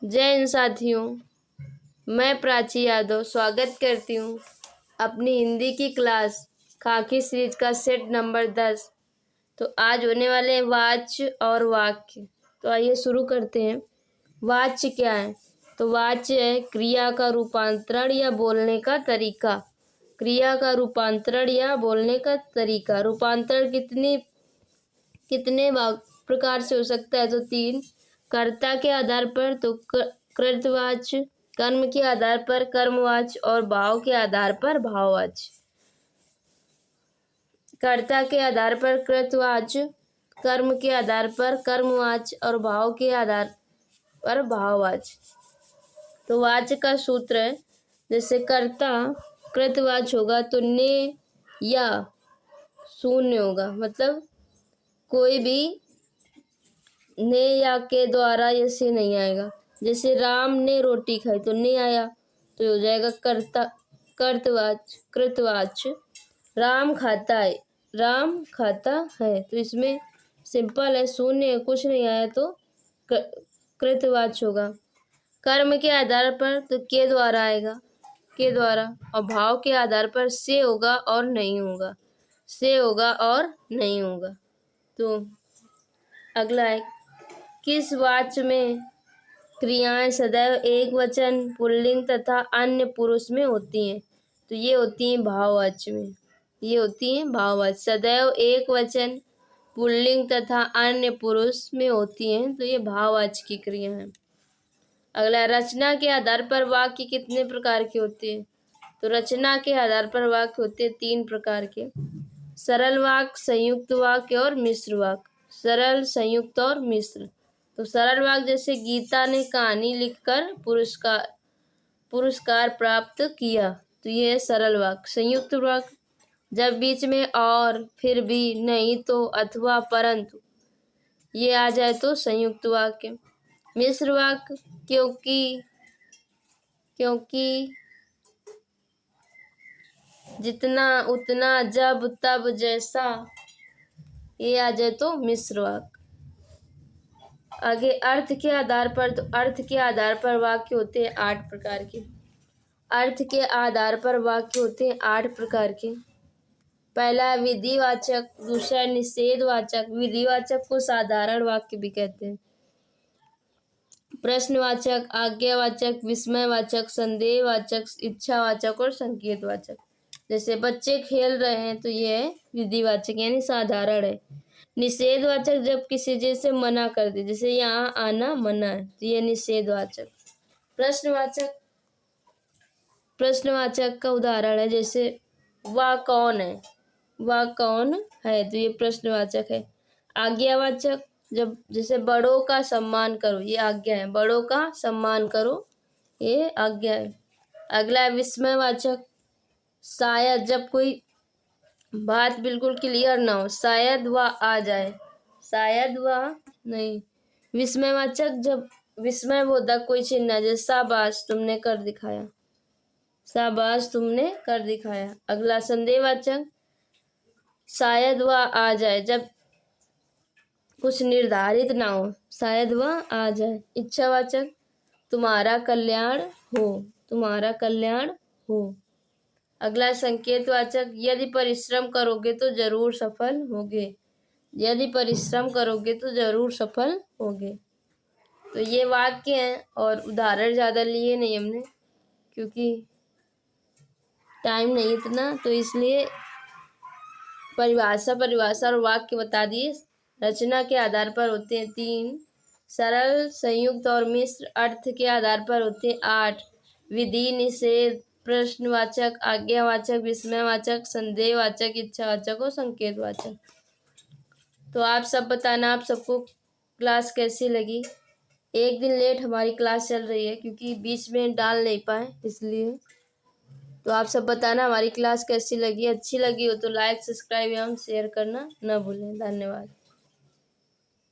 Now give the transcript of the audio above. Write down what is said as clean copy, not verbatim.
जय हिंद साथियों, मैं प्राची यादव स्वागत करती हूँ अपनी हिंदी की क्लास खाकी सीरीज का सेट नंबर 10। तो आज होने वाले हैं वाच्य और वाक्य। तो आइए शुरू करते हैं। वाच्य क्या है? तो वाच्य है क्रिया का रूपांतरण या बोलने का तरीका। क्रिया का रूपांतरण या बोलने का तरीका। रूपांतरण कितने प्रकार से हो सकता है? तो 3। कर्ता के आधार पर तो कृतवाच्य, कर्म के आधार पर कर्मवाच्य और भाव के आधार पर भाववाच्य। कर्ता के आधार पर कृतवाच्य, कर्म के आधार पर कर्मवाच्य और भाव के आधार पर भाववाच्य। तो वाच्य का सूत्र है, जैसे कर्ता कृतवाच्य होगा तो ने या शून्य होगा, मतलब कोई भी ने या के द्वारा ये से नहीं आएगा। जैसे राम ने रोटी खाई तो ने आया, तो हो जाएगा कृतवाच्य। राम खाता है, तो इसमें सिंपल है, शून्य कुछ नहीं आया तो कृतवाच्य होगा। कर्म के आधार पर तो के द्वारा आएगा, के द्वारा, और भाव के आधार पर से होगा और नहीं होगा, से होगा और नहीं होगा। तो अगला है, किस वाच्य में क्रियाएं सदैव एक वचन पुल्लिंग तथा अन्य पुरुष में होती हैं? तो ये होती हैं भाववाच्य में, ये होती हैं भाववाच्य। सदैव एक वचन पुल्लिंग तथा अन्य पुरुष में होती हैं, तो ये भाववाच्य की क्रिया है। अगला, रचना के आधार पर वाक्य कितने प्रकार के होते हैं? तो रचना के आधार पर वाक्य होते हैं 3 प्रकार के। सरल वाक्य, संयुक्त वाक्य और मिश्र वाक्य। सरल, संयुक्त और मिश्र। तो सरल वाक्य जैसे गीता ने कहानी लिखकर पुरस्कार प्राप्त किया, तो ये है सरल वाक्य। संयुक्त वाक्य जब बीच में और, फिर भी, नहीं तो, अथवा, परंतु ये आ जाए तो संयुक्त वाक्य। मिश्र वाक्य क्योंकि, जितना, उतना, जब, तब, जैसा, ये आ जाए तो मिश्र वाक्य। आगे अर्थ के आधार पर, तो अर्थ के आधार पर वाक्य होते हैं 8 प्रकार के। अर्थ के आधार पर वाक्य होते हैं 8 प्रकार के। पहला विधिवाचक, दूसरा निषेधवाचक। विधिवाचक को साधारण वाक्य भी कहते हैं। प्रश्नवाचक, आज्ञावाचक, विस्मयवाचक, संदेहवाचक, इच्छावाचक और संकेतवाचक। जैसे बच्चे खेल रहे हैं तो ये है विधिवाचक, यानी साधारण है। निषेधवाचक जब किसी चीज से मना कर दे, जैसे यहाँ आना मना है, तो ये निषेधवाचक। प्रश्नवाचक का उदाहरण है, जैसे वह कौन है, वह कौन है, तो ये प्रश्नवाचक है। आज्ञावाचक जब, जैसे बड़ों का सम्मान करो, ये आज्ञा है, बड़ों का सम्मान करो, ये आज्ञा है। अगला है विस्मयवाचक। शायद जब कोई बात बिल्कुल क्लियर ना हो, शायद वह आ जाए, शायद वह नहीं। विस्मयवाचक जब विस्मयबोधक कोई चिन्ह, जैसे शाबाश तुमने कर दिखाया, शाबाश तुमने कर दिखाया। अगला संदेहवाचक, शायद वह आ जाए जब कुछ निर्धारित ना हो, शायद वह आ जाए। इच्छावाचक, तुम्हारा कल्याण हो, तुम्हारा कल्याण हो। अगला संकेतवाचक, यदि परिश्रम करोगे तो जरूर सफल होगे, यदि परिश्रम करोगे तो जरूर सफल होगे। तो ये वाक्य हैं, और उदाहरण ज़्यादा लिए नहीं हमने, क्योंकि टाइम नहीं इतना, तो इसलिए परिभाषा और वाक्य बता दिए। रचना के आधार पर होते हैं 3, सरल, संयुक्त और मिश्र। अर्थ के आधार पर होते हैं 8, विधि, निषेध, प्रश्नवाचक, आज्ञावाचक, विस्मयवाचक, संदेहवाचक, इच्छावाचक और संकेतवाचक। तो आप सब बताना, आप सबको क्लास कैसी लगी। एक दिन लेट हमारी क्लास चल रही है, क्योंकि बीच में डाल नहीं पाए, इसलिए। तो आप सब बताना हमारी क्लास कैसी लगी। अच्छी लगी हो तो लाइक, सब्सक्राइब एवं शेयर करना न भूलें। धन्यवाद।